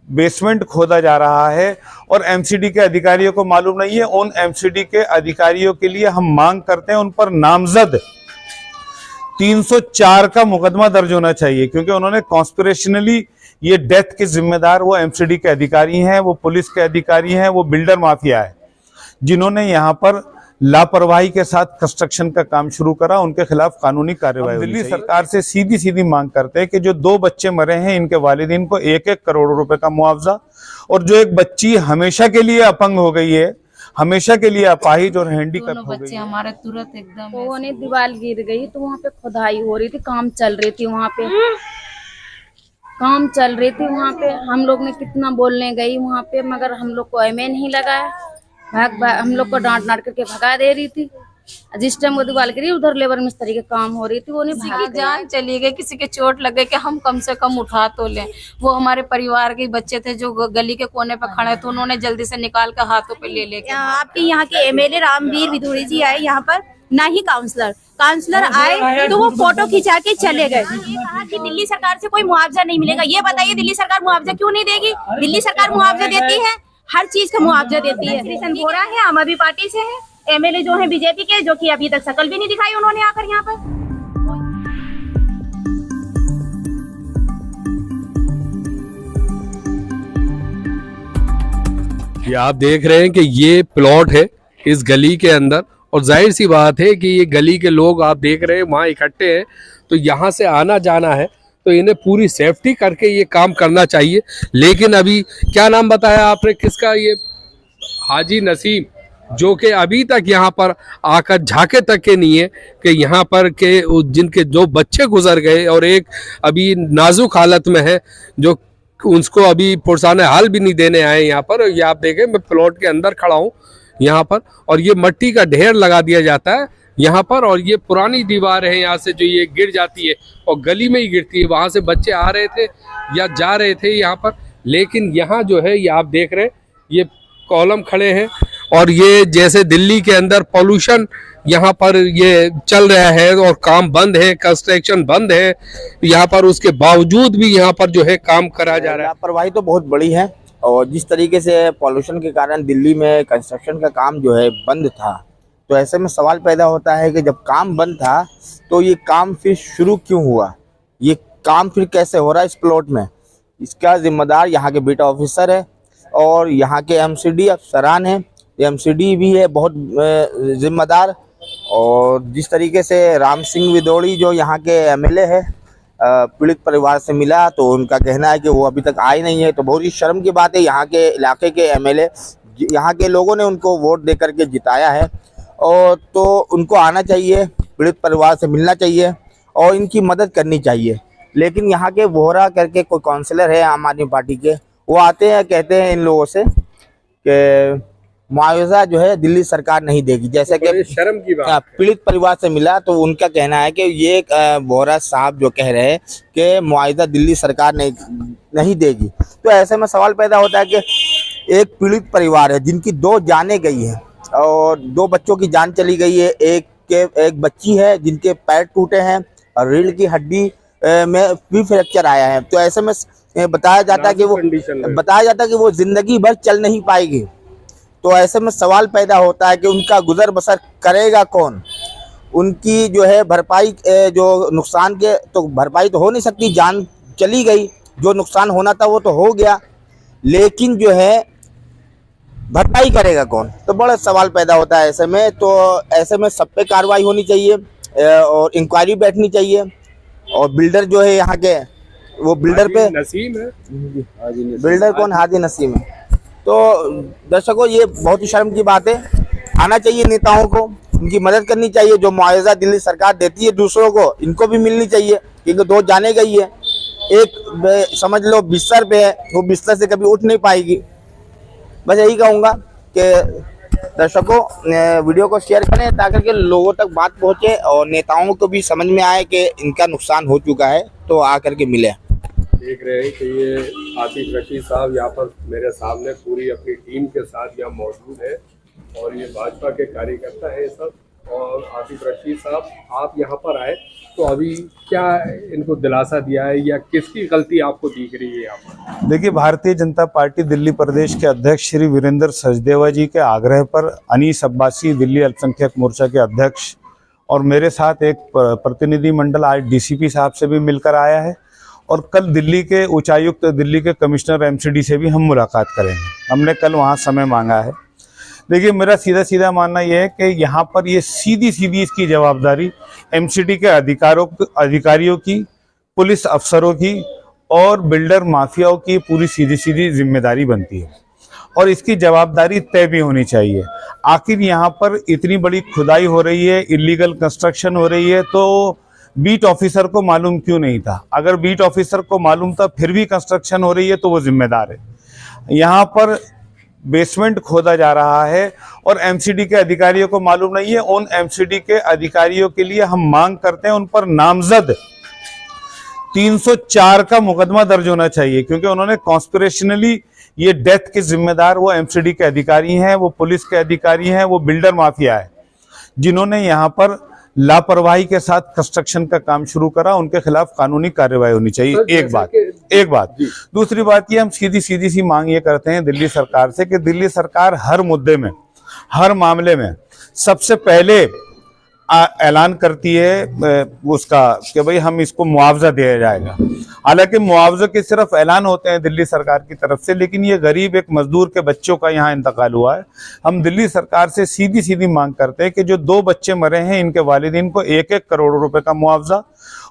Basement खोदा जा रहा है और एमसीडी के अधिकारियों को मालूम नहीं है। उन एमसीडी के अधिकारियों के लिए हम मांग करते हैं उन पर नामजद 304 का मुकदमा दर्ज होना चाहिए, क्योंकि उन्होंने कॉन्स्पिरेशनली ये डेथ के जिम्मेदार वो एमसीडी के अधिकारी हैं, वो पुलिस के अधिकारी हैं, वो बिल्डर माफिया है जिन्होंने यहाँ पर लापरवाही के साथ कंस्ट्रक्शन का काम शुरू करा। उनके खिलाफ कानूनी कार्रवाई। दिल्ली सरकार से सीधी सीधी मांग करते हैं कि जो 2 बच्चे मरे हैं इनके वालिदैन को 1-1 करोड़ रुपए का मुआवजा, और जो एक बच्ची हमेशा के लिए अपंग हो गई है, हमेशा के लिए अपाहिज और हैंडीकैप हो गई है। हमारे तुरंत एकदम वो ने दीवार गिर गई तो वहाँ पे खुदाई हो रही थी, काम चल रही थी, वहाँ पे काम चल रही थी। वहाँ पे हम लोग ने कितना बोलने गई वहाँ पे, मगर हम लोग को एम नहीं लगाया। हम लोग को डांट करके भगा दे रही थी। जिस टाइम वो दीवार गिरी उधर लेबर मिस्त्री के काम हो रही थी, वो नहीं किसी की जान चली गई, किसी के चोट लग गई कि हम कम से कम उठा तो लें। वो हमारे परिवार के बच्चे थे जो गली के कोने पे खड़े थे, उन्होंने जल्दी से निकाल कर हाथों पे ले लेके। आपके यहाँ के एमएलए रामवीर विधुड़ी जी आए यहाँ पर, ना ही काउंसलर आए तो वो फोटो खिंचा के चले गए। कहा कि दिल्ली सरकार से कोई मुआवजा नहीं मिलेगा। ये बताइए दिल्ली सरकार मुआवजा क्यों नहीं देगी? दिल्ली सरकार मुआवजा देती है, हर चीज का मुआवजा देती है। किशन बोरा है, आम आदमी पार्टी से है, एमएलए जो है बीजेपी के, जो कि अभी तक शकल भी नहीं दिखाई उन्होंने आकर यहाँ पर। ये आप देख रहे हैं कि ये प्लॉट है इस गली के अंदर, और जाहिर सी बात है कि ये गली के लोग आप देख रहे हैं वहाँ इकट्ठे हैं, तो यहाँ से आना जाना है तो इन्हें पूरी सेफ्टी करके ये काम करना चाहिए। लेकिन अभी क्या नाम बताया आपने किसका? ये हाजी नसीम, जो कि अभी तक यहाँ पर आकर झांके तक के नहीं है कि यहाँ पर के जिनके 2 बच्चे गुजर गए और एक अभी नाजुक हालत में है, जो उसको अभी पुरसाने हाल भी नहीं देने आए यहाँ पर। ये आप देखें, मैं प्लॉट के अंदर खड़ा हूँ यहाँ पर, और ये मिट्टी का ढेर लगा दिया जाता है यहाँ पर, और ये पुरानी दीवार है यहाँ से जो ये गिर जाती है और गली में ही गिरती है। वहाँ से बच्चे आ रहे थे या जा रहे थे यहाँ पर, लेकिन यहाँ जो है ये आप देख रहे हैं ये कॉलम खड़े हैं, और ये जैसे दिल्ली के अंदर पॉल्यूशन यहाँ पर ये चल रहा है और काम बंद है, कंस्ट्रक्शन बंद है यहाँ पर, उसके बावजूद भी यहाँ पर जो है काम करा जा रहा है। लापरवाही तो बहुत बड़ी है, और जिस तरीके से पॉल्यूशन के कारण दिल्ली में कंस्ट्रक्शन का काम जो है बंद था, तो ऐसे में सवाल पैदा होता है कि जब काम बंद था तो ये काम फिर शुरू क्यों हुआ, ये काम फिर कैसे हो रहा है इस प्लॉट में? इसका जिम्मेदार यहाँ के बीटा ऑफिसर है और यहाँ के एमसीडी अफसरान है। एमसीडी भी है बहुत जिम्मेदार। और जिस तरीके से राम सिंह विधोड़ी जो यहाँ के एमएलए है, पीड़ित परिवार से मिला तो उनका कहना है कि वो अभी तक आए नहीं है, तो बहुत ही शर्म की बात है। यहाँ के इलाके के एमएलए, यहाँ के लोगों ने उनको वोट दे करके जिताया है, और तो उनको आना चाहिए, पीड़ित परिवार से मिलना चाहिए और इनकी मदद करनी चाहिए। लेकिन यहाँ के वोहरा करके कोई काउंसलर है आम आदमी पार्टी के, वो आते हैं, कहते हैं इन लोगों से कि मुआवजा जो है दिल्ली सरकार नहीं देगी। जैसे कि शर्म की बात, पीड़ित परिवार से मिला तो उनका कहना है कि ये वोहरा साहब जो कह रहे हैं कि मुआवजा दिल्ली सरकार नहीं देगी। तो ऐसे में सवाल पैदा होता है कि एक पीड़ित परिवार है जिनकी 2 जानें गई हैं और 2 बच्चों की जान चली गई है। एक बच्ची है जिनके पैर टूटे हैं और रीढ़ की हड्डी में भी फ्रैक्चर आया है। तो ऐसे में बताया जाता है कि वो जिंदगी भर चल नहीं पाएगी। तो ऐसे में सवाल पैदा होता है कि उनका गुजर बसर करेगा कौन? उनकी जो है भरपाई, जो नुकसान के तो भरपाई तो हो नहीं सकती, जान चली गई, जो नुकसान होना था वो तो हो गया, लेकिन जो है भरपाई करेगा कौन? तो बड़ा सवाल पैदा होता है ऐसे में। तो ऐसे में सब पे कार्रवाई होनी चाहिए और इंक्वायरी बैठनी चाहिए। और बिल्डर जो है यहाँ के, वो बिल्डर पे नसीम है, बिल्डर कौन? हाजी नसीम है। तो दर्शकों, ये बहुत ही शर्म की बात है। आना चाहिए नेताओं को, उनकी मदद करनी चाहिए। जो मुआवजा दिल्ली सरकार देती है दूसरों को, इनको भी मिलनी चाहिए, क्योंकि 2 जाने गई है। एक समझ लो बिस्तर पे है, वो बिस्तर से कभी उठ नहीं पाएगी। बस यही कहूँगा कि दर्शकों वीडियो को शेयर करें ताकि के लोगों तक बात पहुँचे और नेताओं को भी समझ में आए कि इनका नुकसान हो चुका है, तो आकर के मिले। देख रहे हैं कि ये आतिफ रशीद साहब यहाँ पर मेरे सामने पूरी अपनी टीम के साथ यहाँ मौजूद है, और ये भाजपा के कार्यकर्ता है सब, और आतिफ रशीद साहब, आप यहाँ पर आए तो अभी क्या इनको दिलासा दिया है या किसकी गलती आपको दिख रही है यहाँ पर? देखिए, भारतीय जनता पार्टी दिल्ली प्रदेश के अध्यक्ष श्री वीरेंद्र सचदेवा जी के आग्रह पर अनीस अब्बासी, दिल्ली अल्पसंख्यक मोर्चा के अध्यक्ष, और मेरे साथ एक प्रतिनिधि मंडल आज डीसीपी साहब से भी मिलकर आया है, और कल दिल्ली के उच्चायुक्त, दिल्ली के कमिश्नर एमसीडी से भी हम मुलाकात करेंगे। हमने कल वहाँ समय मांगा है। देखिए, मेरा सीधा सीधा मानना यह है कि यहाँ पर ये सीधी सीधी इसकी जवाबदारी एमसीडी के अधिकारियों की, पुलिस अफसरों की और बिल्डर माफियाओं की पूरी सीधी सीधी जिम्मेदारी बनती है, और इसकी जवाबदारी तय भी होनी चाहिए। आखिर यहाँ पर इतनी बड़ी खुदाई हो रही है, इलीगल कंस्ट्रक्शन हो रही है, तो बीट ऑफिसर को मालूम क्यों नहीं था? अगर बीट ऑफिसर को मालूम था फिर भी कंस्ट्रक्शन हो रही है तो वो जिम्मेदार है। यहाँ पर बेसमेंट खोदा जा रहा है और एमसीडी के अधिकारियों को मालूम नहीं है। उन एमसीडी के अधिकारियों के लिए हम मांग करते हैं उन पर नामजद 304 का मुकदमा दर्ज होना चाहिए, क्योंकि उन्होंने कॉन्स्पिरेशनली ये डेथ के जिम्मेदार वो एमसीडी के अधिकारी हैं, वो पुलिस के अधिकारी हैं, वो बिल्डर माफिया है, जिन्होंने यहाँ पर लापरवाही के साथ कंस्ट्रक्शन का काम शुरू करा। उनके खिलाफ कानूनी कार्रवाई होनी चाहिए। एक बात। दूसरी बात ये, हम सीधी सी मांग ये करते हैं दिल्ली सरकार से कि दिल्ली सरकार हर मुद्दे में, हर मामले में सबसे पहले ऐलान करती है उसका कि भाई हम इसको मुआवजा दिया जाएगा। हालांकि मुआवजे के सिर्फ ऐलान होते हैं दिल्ली सरकार की तरफ से, लेकिन ये गरीब एक मजदूर के बच्चों का यहाँ इंतकाल हुआ है। हम दिल्ली सरकार से सीधी सीधी मांग करते हैं कि जो 2 बच्चे मरे हैं इनके वालिदीन को 1-1 करोड़ रुपए का मुआवजा,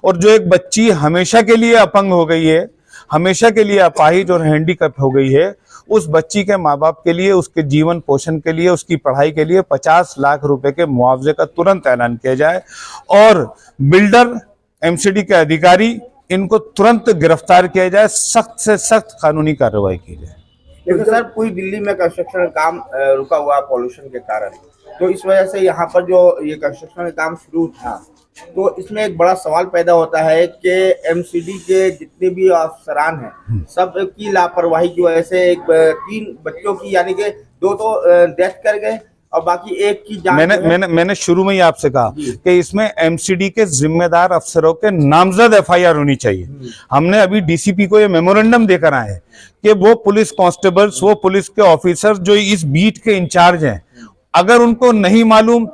और जो एक बच्ची हमेशा के लिए अपंग हो गई है, हमेशा के लिए अपाहिज और हैंडीकैप हो गई है, उस बच्ची के माँ बाप के लिए, उसके जीवन पोषण के लिए, उसकी पढ़ाई के लिए 50 लाख रुपए के मुआवजे का तुरंत ऐलान किया जाए, और बिल्डर, एमसीडी के अधिकारी, इनको तुरंत गिरफ्तार किया जाए, सख्त से सख्त कानूनी कार्रवाई की जाए। देखो सर, पूरी दिल्ली में कंस्ट्रक्शन का काम रुका हुआ पॉल्यूशन के कारण, तो इस वजह से यहाँ पर जो ये कंस्ट्रक्शन का काम शुरू था, तो इसमें एक बड़ा सवाल पैदा होता है कि एमसीडी के जितने भी अफसरान हैं सब की लापरवाही की वजह से 3 बच्चों की, यानी कि 2 तो डेथ कर गए और बाकी 1 की जान। मैंने शुरू में ही आपसे कहा कि इसमें एमसीडी के जिम्मेदार अफसरों के नामजद एफआईआर होनी चाहिए। हमने अभी डीसीपी को ये मेमोरेंडम देकर आए हैं कि वो पुलिस कांस्टेबल्स, वो पुलिस के ऑफिसर जो इस बीट के इंचार्ज हैं, अगर उनको नहीं मालूम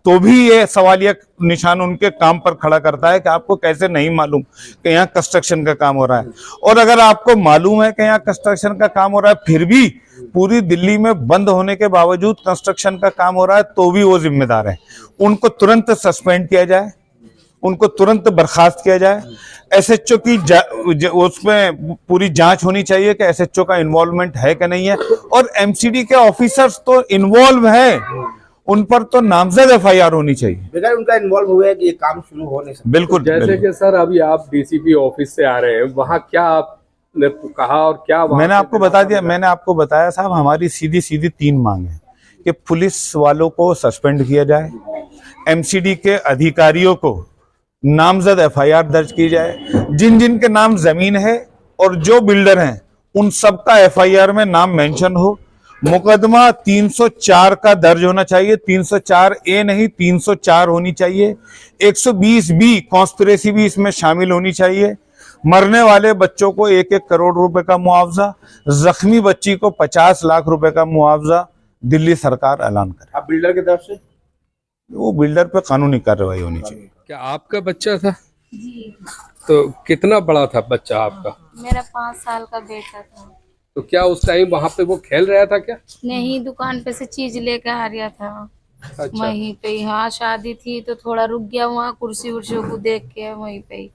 तो भी ये सवालिया निशान उनके काम पर खड़ा करता है कि आपको कैसे नहीं मालूम कि यहाँ कंस्ट्रक्शन का काम हो रहा है। और अगर आपको मालूम है कि यहाँ कंस्ट्रक्शन का काम हो रहा है, फिर भी पूरी दिल्ली में बंद होने के बावजूद कंस्ट्रक्शन का काम हो रहा है, तो भी वो जिम्मेदार है। उनको तुरंत सस्पेंड किया जाए, उनको तुरंत बर्खास्त किया जाए। एसएचओ की उसमें पूरी जांच होनी चाहिए कि एसएचओ का इन्वॉल्वमेंट है कि नहीं है, और एमसीडी के ऑफिसर्स तो इन्वॉल्व हैं, उन पर तो नामजद एफआईआर होनी चाहिए। बगैर उनका इन्वॉल्व हुए कि ये काम शुरू हो नहीं सकता। बिल्कुल। जैसे कि सर अभी आप डीसीपी ऑफिस से आ रहे हैं, वहाँ क्या आपने कहा और क्या मैंने आपको बता दिया, मैंने आपको बताया साहब, हमारी सीधी 3 मांग है कि पुलिस वालों को सस्पेंड किया जाए, एमसीडी के अधिकारियों को नामजद एफआईआर दर्ज की जाए, जिन जिन के नाम जमीन है और जो बिल्डर हैं उन सबका एफआईआर में नाम मेंशन हो। मुकदमा 304 का दर्ज होना चाहिए, 304 ए नहीं 304 होनी चाहिए। 120 बी कॉन्स्पिरेसी भी इसमें शामिल होनी चाहिए। मरने वाले बच्चों को 1-1 करोड़ रुपए का मुआवजा, जख्मी बच्ची को 50 लाख रुपए का मुआवजा दिल्ली सरकार ऐलान करे। अब बिल्डर की तरफ से वो बिल्डर पे कानूनी कार्रवाई होनी चाहिए। क्या आपका बच्चा था? तो कितना बड़ा था बच्चा आपका? मेरा 5 साल का बेटा था। तो क्या उस टाइम वहाँ पे वो खेल रहा था क्या? नहीं, दुकान पे से चीज लेके आ रहा था। अच्छा। वहीं पे, हाँ शादी थी तो थोड़ा रुक गया वहाँ, कुर्सी उर्सियों को देख के वहीं पे ही।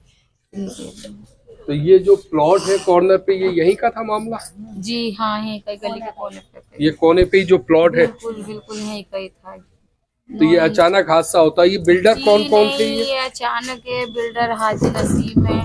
तो ये जो प्लॉट है कॉर्नर पे, ये यहीं का था मामला? जी हाँ, यहीं कई गली के कोने पे। ये कोने पे ही जो प्लॉट है, बिल्कुल यहीं कहीं था। तो ये अचानक हादसा होता है। ये बिल्डर कौन कौन थे? ये अचानक है बिल्डर हाजी नसीम है।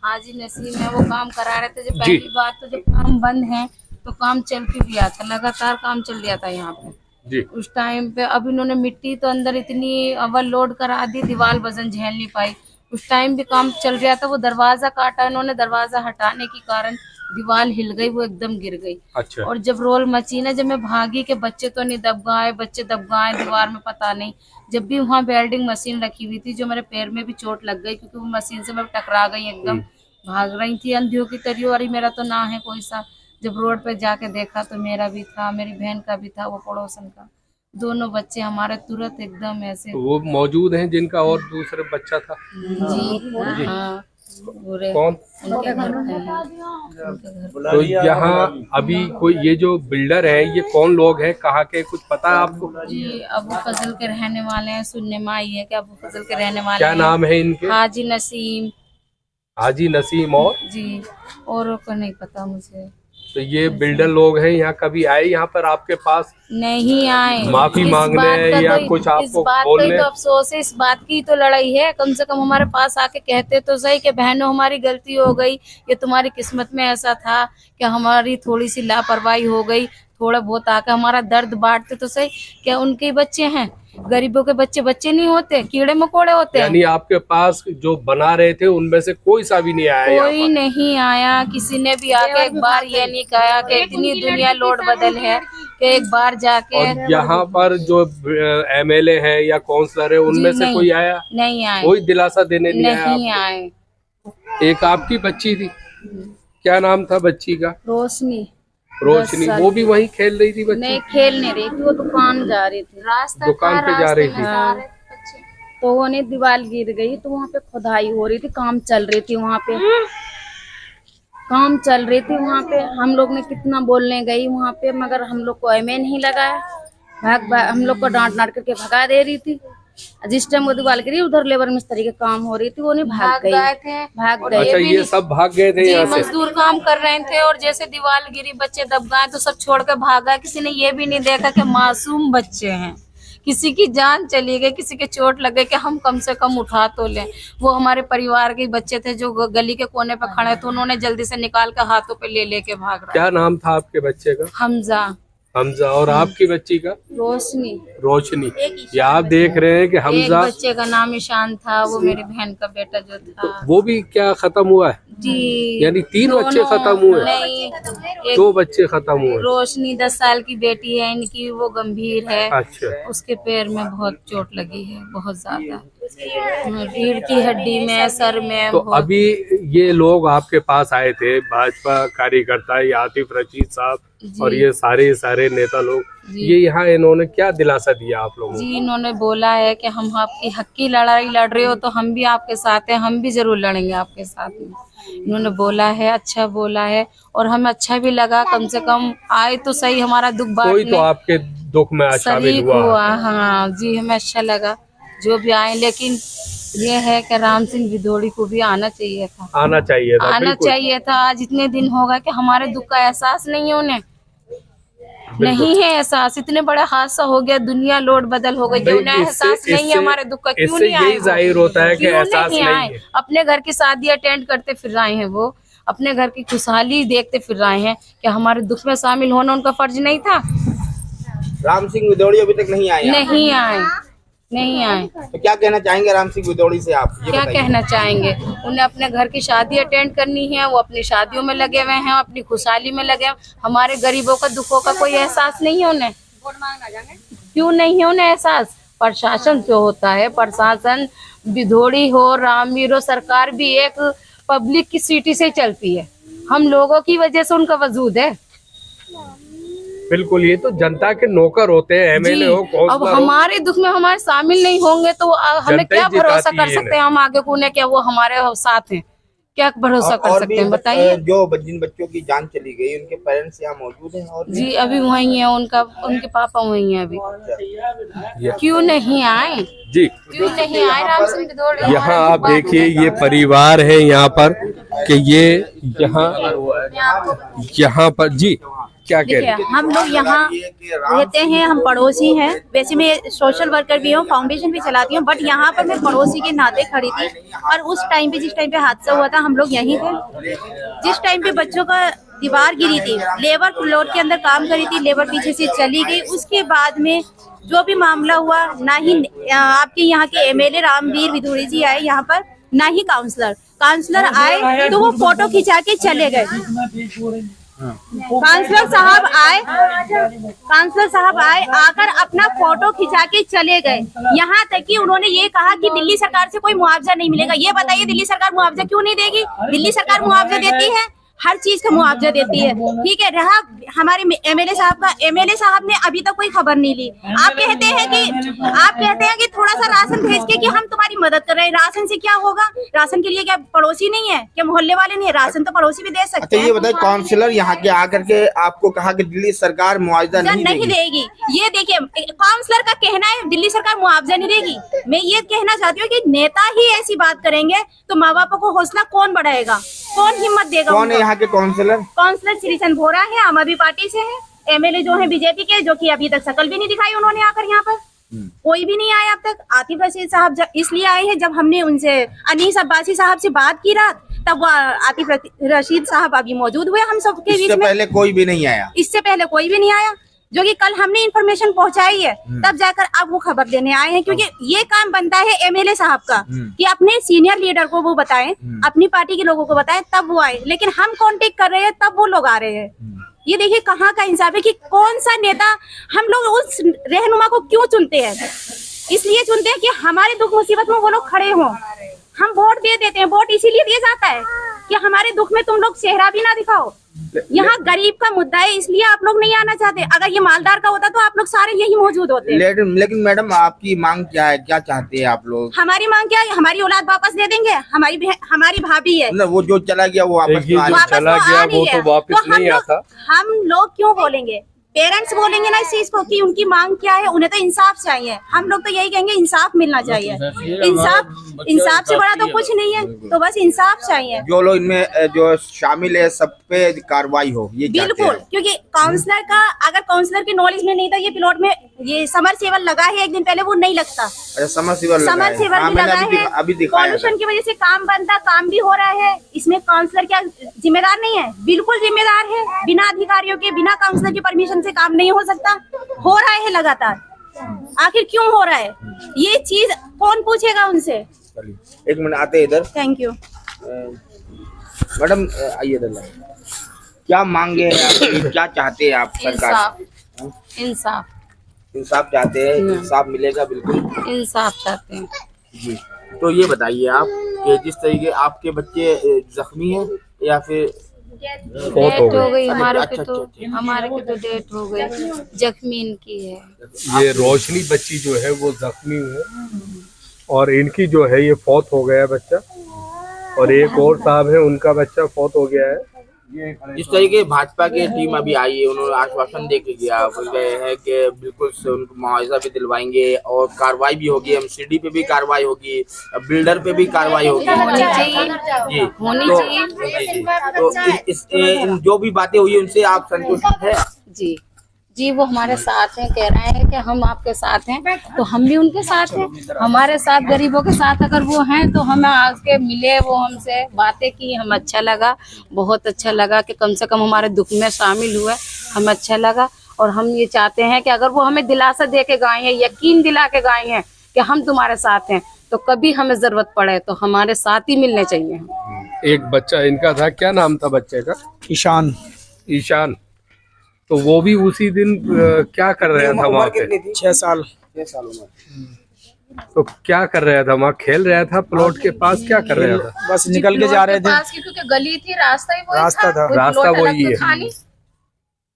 हाजी नसीम है, वो काम करा रहे थे। जब पहली बात तो जब काम बंद है तो काम चल भी रहा था, लगातार काम चल रहा था यहाँ पे जी। उस टाइम पे। अब इन्होंने मिट्टी तो अंदर इतनी ओवरलोड करा दी, दीवार वजन झेल नहीं पाई। उस टाइम भी काम चल रहा था। वो दरवाजा काटा इन्होंने, दरवाजा हटाने के कारण दीवार हिल गई, वो एकदम गिर गई। अच्छा। और जब रोल मची ना, जब मैं भागी कि बच्चे तो नहीं दब गए, बच्चे दब गए दीवार में, पता नहीं। जब भी वहाँ वेल्डिंग मशीन रखी हुई थी, जो मेरे पैर में भी चोट लग गई क्योंकि वो मशीन से मैं टकरा गई एकदम। भाग रही थी अंधियों की तरह, अरे मेरा तो ना है कोई सा। जब रोड पे जाके देखा तो मेरा भी था, मेरी बहन का भी था, वो पड़ोसन का, दोनों बच्चे हमारे तुरंत एकदम ऐसे। वो मौजूद हैं जिनका और दूसरा बच्चा था? जी हाँ, पूरे कौन? उनके घर पे हैं, उनके घर। तो यहाँ अभी कोई ये जो बिल्डर है, ये कौन लोग हैं, कहाँ के, कुछ पता है आपको? जी अबू फजल के रहने वाले हैं, सुनने में आई है कि अबू फजल के रहने वाले क्या हैं। नाम है इनके? हाजी नसीम। हाजी नसीम। और जी और को नहीं पता मुझे। तो ये बिल्डर लोग हैं, यहाँ कभी आए यहाँ पर आपके पास? नहीं आए। माफी इस मांगने बात का या तो- कुछ इस आपको बात का बोलने? ही तो अफसोस है, इस बात की तो लड़ाई है। कम से कम हमारे पास आके कहते तो सही कि बहनों हमारी गलती हो गई, ये तुम्हारी किस्मत में ऐसा था कि हमारी थोड़ी सी लापरवाही हो गई, थोड़ा बहुत आके हमारा दर्द बांटते तो सही। क्या उनके बच्चे हैं? गरीबों के बच्चे बच्चे नहीं होते, कीड़े मकोड़े होते हैं। यानी आपके पास जो बना रहे थे उनमें से कोई सा भी नहीं आया यहाँ कोई पर? नहीं आया, किसी ने भी आके एक बार ये नहीं कहा कि इतनी दुनिया लोड बदल है कि एक बार जाके। और यहाँ पर जो एमएलए है या काउंसलर है, उनमें जी से नहीं, कोई आया? नहीं आए, कोई दिलासा देने नहीं आया नहीं आपको? आए। एक आपकी बच्ची थी, क्या नाम था बच्ची का? रोशनी। रोशनी। 10 साल वो भी वहीं खेल रही थी बच्ची? नहीं खेल नहीं रही थी, वो दुकान जा रही थी, रास्ता दुकान पे जा रही थी। हाँ। तो वो नहीं दीवार गिर गई, तो वहाँ पे खुदाई हो रही थी, काम चल रही थी वहाँ पे, काम चल रही थी वहाँ पे। हम लोग ने कितना बोलने गई वहाँ पे, मगर हम लोग को एमे नहीं लगाया। हम लोग को डांट डांट करके भगा दे रही थी। जिस टाइम वो दीवार गिरी, उधर लेबर मिस्त्री के काम हो रही थी, वो नहीं भाग गई, गए थे, भाग और गई। अच्छा, भी ये सब भाग गए थे जी यहाँ से? मजदूर काम कर रहे थे और जैसे दीवार गिरी, बच्चे दब गए तो सब छोड़ के भागा। किसी ने ये भी नहीं देखा कि मासूम बच्चे हैं, किसी की जान चली गई, किसी के चोट लग गई कि हम कम से कम उठा तो लें। वो हमारे परिवार के बच्चे थे जो गली के कोने पे खड़े थे, उन्होंने जल्दी से निकाल कर हाथों पे ले लेके भाग रहा। क्या नाम था आपके बच्चे का? हमजा। हमजा। और आपकी बच्ची का? रोशनी। रोशनी। ये आप देख रहे हैं कि एक हमजा, बच्चे का नाम ईशान था, वो मेरी बहन का बेटा जो था। वो भी क्या खत्म हुआ है? जी यानी 3 बच्चे दोनों- खत्म हुए? नहीं, 2 बच्चे खत्म हुए। रोशनी 10 साल की बेटी है इनकी, वो गंभीर है। अच्छा। उसके पैर में बहुत चोट लगी है, बहुत ज्यादा, रीढ़ की हड्डी में, सर में तो बहुत। अभी ये लोग आपके पास आए थे, भाजपा कार्यकर्ता, ये आतिफ रशीद साहब और ये सारे नेता लोग, ये यहाँ इन्होंने क्या दिलासा दिया आप लोगों को? जी इन्होंने बोला है कि हम आपकी हक की लड़ाई लड़ रहे हो तो हम भी आपके साथ हैं, हम भी जरूर लड़ेंगे आपके साथ में। इन्होंने बोला है, अच्छा बोला है, और हमें अच्छा भी लगा, कम से कम आए तो सही, हमारा दुख कोई बांटने तो आपके दुख में शामिल शरीक हुआ? हुआ। हाँ जी, हमें अच्छा लगा जो भी आए, लेकिन ये है कि राम सिंह विदोड़ी को भी आना चाहिए था, आना चाहिए था, आना बिल्कुल। चाहिए था। आज इतने दिन हो गए कि हमारे दुख का एहसास नहीं है उन्हें, नहीं है एहसास। इतने बड़ा हादसा हो गया, दुनिया लोड बदल हो गई, कि उन्हें एहसास नहीं है हमारे दुख का। क्यों इससे नहीं आए यही वो? जाहिर होता है कि क्यों एहसास नहीं आए? है। अपने घर की शादी अटेंड करते फिर रहे हैं वो, अपने घर की खुशहाली देखते फिर रहे हैं, कि हमारे दुख में शामिल होना उनका फर्ज नहीं था? राम सिंह विदोड़ी अभी तक नहीं आए यहाँ? नहीं आए, नहीं आए। तो क्या कहना चाहेंगे राम सिंह विदोड़ी से आप? ये क्या बताइए। कहना चाहेंगे? उन्हें अपने घर की शादी अटेंड करनी है, वो अपनी शादियों में लगे हुए हैं, अपनी खुशहाली में लगे हैं। हमारे गरीबों का दुखों का कोई एहसास नहीं है उन्हें। क्यों नहीं है उन्हें एहसास? प्रशासन जो होता है, प्रशासन विदोड़ी हो, रामवीर हो, सरकार भी एक पब्लिक की सीटी से चलती है। हम लोगों की वजह से उनका वजूद है। बिल्कुल, ये तो जनता के नौकर होते हैं, एमएलए हो, अब काउंसलर हो। हमारे दुख में हमारे शामिल नहीं होंगे तो हमें जनता ही क्या भरोसा जिताती कर है सकते हैं हम आगे को उन्हें, क्या वो हमारे साथ हैं? क्या भरोसा कर और सकते भी हैं बताइए? जो जिन बच्चों की जान चली गई, उनके पेरेंट्स यहाँ मौजूद हैं? और भी? जी अभी वही है, उनके पापा वही है अभी। क्यों नहीं आए? जी, क्यों नहीं आए राम सिंह विदोड़ी? यहाँ आप देखिए, ये परिवार है यहाँ पर, कि ये यहाँ पर जी क्या कह रहे हैं? हम लोग यहाँ रहते हैं, हम पड़ोसी हैं। वैसे मैं सोशल वर्कर भी हूँ, फाउंडेशन भी चलाती हूँ, बट यहाँ पर मैं पड़ोसी के नाते खड़ी थी। और उस टाइम पे, जिस टाइम पे हादसा हुआ था, हम लोग यहीं थे। जिस टाइम पे बच्चों का दीवार गिरी थी, लेबर फ्लोर के अंदर काम करी थी, लेबर पीछे से चली गई। उसके बाद में जो भी मामला हुआ, ना ही आपके यहाँ के एमएलए रामवीर विदोड़ी जी आए यहाँ पर, ना ही काउंसलर। काउंसलर आए तो वो फोटो खिंचा के चले गए। काउंसलर साहब आए आकर अपना फोटो खिंचा के चले गए। यहाँ तक कि उन्होंने ये कहा कि दिल्ली सरकार से कोई मुआवजा नहीं मिलेगा। ये बताइए दिल्ली सरकार मुआवजा क्यों नहीं देगी? दिल्ली सरकार मुआवजा देती है, हर चीज का मुआवजा देती है, ठीक है। रहा हमारे एमएलए साहब का, एमएलए साहब ने अभी तक कोई खबर नहीं ली। आप कहते हैं कि थोड़ा सा राशन भेज के कि हम तुम्हारी मदद कर रहे हैं। राशन से क्या होगा? राशन के लिए क्या पड़ोसी नहीं है? क्या मोहल्ले वाले नहीं है? राशन तो पड़ोसी भी दे सकते हैं। ये बताइए, काउंसलर यहाँ के आकर के आपको कहा कि दिल्ली सरकार मुआवजा नहीं देगी। ये देखिए, काउंसलर का कहना है दिल्ली सरकार मुआवजा नहीं देगी। मैं ये कहना चाहती हूँ कि नेता ही ऐसी बात करेंगे तो माँ बापों को हौसला कौन बढ़ाएगा, कौन हिम्मत देगा? कौन है यहाँ के काउंसलर? श्री चंद बोरा है, आम आदमी पार्टी से है। एमएलए जो है बीजेपी के, जो कि अभी तक शकल भी नहीं दिखाई उन्होंने आकर यहाँ पर। कोई भी नहीं आया अब तक। आतिफ रशीद साहब इसलिए आए हैं, जब हमने उनसे अनीस अब्बासी साहब से बात की रात, तब वो आतिफ रशीद साहब अभी मौजूद हुए हम सबके बीच में। इससे पहले कोई भी नहीं आया? इससे पहले कोई भी नहीं आया, जो कि कल हमने इन्फॉर्मेशन पहुंचाई है, तब जाकर अब वो खबर देने आए हैं। क्योंकि ये काम बनता है एमएलए साहब का कि अपने सीनियर लीडर को वो बताएं, अपनी पार्टी के लोगों को बताएं, तब वो आए। लेकिन हम कांटेक्ट कर रहे हैं तब वो लोग आ रहे हैं। ये देखिए कहाँ का इंसाफ है कि कौन सा नेता, हम लोग उस रहनुमा को क्यों चुनते हैं? इसलिए चुनते हैं कि हमारे दुख मुसीबत में वो लोग खड़े हों। हम वोट दे देते हैं, वोट इसीलिए दिया जाता है कि हमारे दुख में तुम लोग चेहरा भी ना दिखाओ। यहाँ गरीब का मुद्दा है, इसलिए आप लोग नहीं आना चाहते। अगर ये मालदार का होता तो आप लोग सारे यही मौजूद होते। लेकिन मैडम, आपकी मांग क्या है? क्या चाहते हैं आप लोग? हमारी मांग क्या है? हमारी औलाद वापस दे देंगे। हमारी भाभी है, मतलब वो जो चला गया वो वापस चला गया, वो तो वापस नहीं आता। हम लोग क्यों बोलेंगे? पेरेंट्स बोलेंगे ना इस चीज को कि उनकी मांग क्या है। उन्हें तो इंसाफ चाहिए। हम लोग तो यही कहेंगे इंसाफ मिलना चाहिए। इंसाफ से बड़ा तो कुछ नहीं है, तो बस इंसाफ चाहिए। जो लोग इनमें जो शामिल है सब पे कार्रवाई हो, ये बिल्कुल। क्योंकि काउंसलर का, अगर काउंसलर के नॉलेज में नहीं था, ये प्लॉट में ये समरसेबल लगा है, एक दिन पहले वो नहीं लगता। समरसेबल भी लगा है। अभी पॉल्यूशन की वजह से काम बनता, काम भी हो रहा है। इसमें काउंसलर क्या जिम्मेदार नहीं है? बिल्कुल जिम्मेदार है। बिना अधिकारियों के, बिना काउंसलर की परमिशन से काम नहीं हो सकता। हो रहा है लगातार। आखिर क्यों हो रहा है? ये चीज कौन पूछेगा उनसे? एक मिनट, आते इधर। थैंक यू मैडम, आइए इधर। क्या मांगे हैं आप? क्या चाहते हैं आप सरकार से? इंसाफ चाहते हैं। इंसाफ मिलेगा? बिल्कुल इंसाफ चाहते हैं जी। तो ये बताइए आप कि जिस तरीके आपके बच्चे जख्मी हैं या फिर डेथ हो गई, हमारे की तो डेथ हो गई, जख्मी इनकी है। ये रोशनी बच्ची जो है वो जख्मी है और इनकी जो है ये फौत हो गया बच्चा, और एक और साहब है उनका बच्चा फौत हो गया है। जिस तरीके भाजपा की टीम अभी आई है, उन्होंने आश्वासन दे के गया, बोल गए हैं कि बिल्कुल से उनको मुआवजा भी दिलवाएंगे और कार्रवाई भी होगी, एमसीडी पे भी कार्रवाई होगी, बिल्डर पे भी कार्रवाई होगी। होनी चाहिए जी, होनी चाहिए। तो जो भी बातें हुई उनसे आप संतुष्ट है? जी जी, वो हमारे साथ हैं, कह रहे हैं कि हम आपके साथ हैं, तो हम भी उनके साथ हैं। हमारे साथ, गरीबों के साथ अगर वो हैं तो हमें आके मिले, वो हमसे बातें की, हमें अच्छा लगा, बहुत अच्छा लगा कि कम से कम हमारे दुख में शामिल हुए, हमें अच्छा लगा। और हम ये चाहते हैं कि अगर वो हमें दिलासा दे के गए हैं, यकीन दिला के गए हैं कि हम तुम्हारे साथ हैं, तो कभी हमें जरूरत पड़े तो हमारे साथ ही मिलने चाहिए। एक बच्चा इनका था, क्या नाम था बच्चे का? ईशान। तो वो भी उसी दिन क्या कर रहा था वहाँ पे? 6 साल। तो क्या कर रहा था वहाँ? खेल रहा था प्लॉट के पास? क्या कर रहा था? बस निकल के जा रहे थे। क्योंकि गली थी, रास्ता ही वही रास्ता था। रास्ता वही है।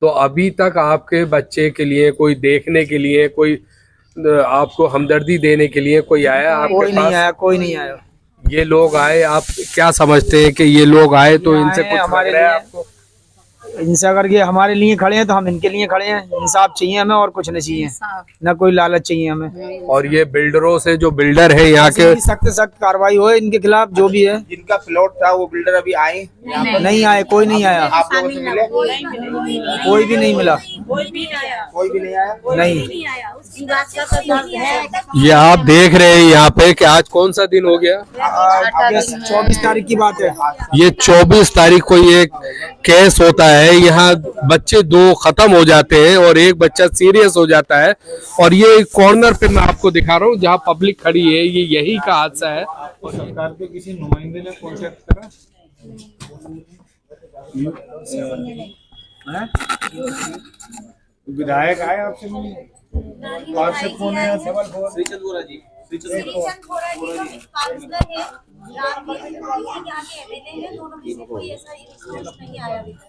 तो अभी तक आपके बच्चे के लिए कोई देखने के लिए, कोई आपको हमदर्दी देने के लिए कोई आया आपके कोई पास? नहीं आया, कोई नहीं आया। ये लोग आए, आप क्या समझते हैं कि ये लोग आए तो इनसे कुछ हमारे लग रहा है लिए- आपको? इनसे अगर ये हमारे लिए खड़े हैं तो हम इनके लिए खड़े हैं। इंसाफ चाहिए हमें और कुछ नहीं चाहिए, न कोई लालच चाहिए हमें। और ये बिल्डरों से, जो बिल्डर है यहाँ के, सख्त कार्रवाई हो इनके खिलाफ, जो भी है। जिनका प्लॉट था वो बिल्डर अभी आए? नहीं आए, कोई नहीं आया। आप लोगों से मिले? कोई भी नहीं मिला। कोई भी नहीं आया? नहीं। ये आप देख रहे हैं यहाँ पे कि आज कौन सा दिन हो गया? 24 तारीख की बात है। ये 24 तारीख को ये केस होता है है, यहाँ बच्चे 2 खत्म हो जाते हैं और एक बच्चा सीरियस हो जाता है। और ये कॉर्नर पे मैं आपको दिखा रहा हूँ जहाँ पब्लिक खड़ी है, ये यही का हादसा है। और सरकार के किसी नुमाइंदे ने कॉन्टेक्ट करा हैं? विधायक आए आपसे मिलने? पार्षद कौन है? श्रीचंद बोरा जी जो काउंसलर है, रामवीर विधुड़ी यहाँ के एमएलए हैं, दोनों में से कोई ऐसा रिस्पॉन्स नहीं आया अभी तक।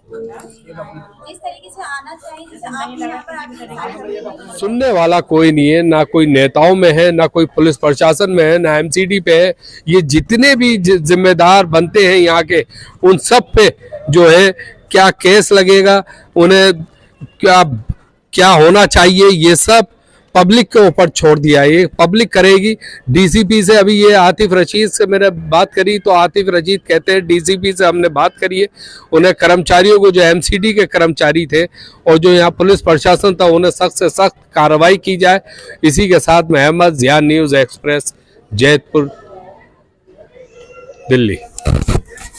जिस तरीके से आना चाहिए, जैसे आप यहाँ पर आके सुनने वाला कोई नहीं है, ना कोई नेताओं में है, ना कोई पुलिस प्रशासन में है, ना एमसीडी पे है। ये जितने भी जिम्मेदार बनते हैं यहाँ के, उन सब पे जो है क्या केस लगेगा, उन्हें क्या होना चाहिए, ये सब पब्लिक के ऊपर छोड़ दिया है। ये पब्लिक करेगी। डीसीपी से अभी ये आतिफ रशीद से मैंने बात करी तो आतिफ रशीद कहते हैं डीसीपी से हमने बात करी है, उन्हें कर्मचारियों को, जो एमसीडी के कर्मचारी थे और जो यहाँ पुलिस प्रशासन था, उन्हें सख्त से सख्त कार्रवाई की जाए। इसी के साथ में अहमद ज़िया, न्यूज़ एक्सप्रेस, जैतपुर, दिल्ली।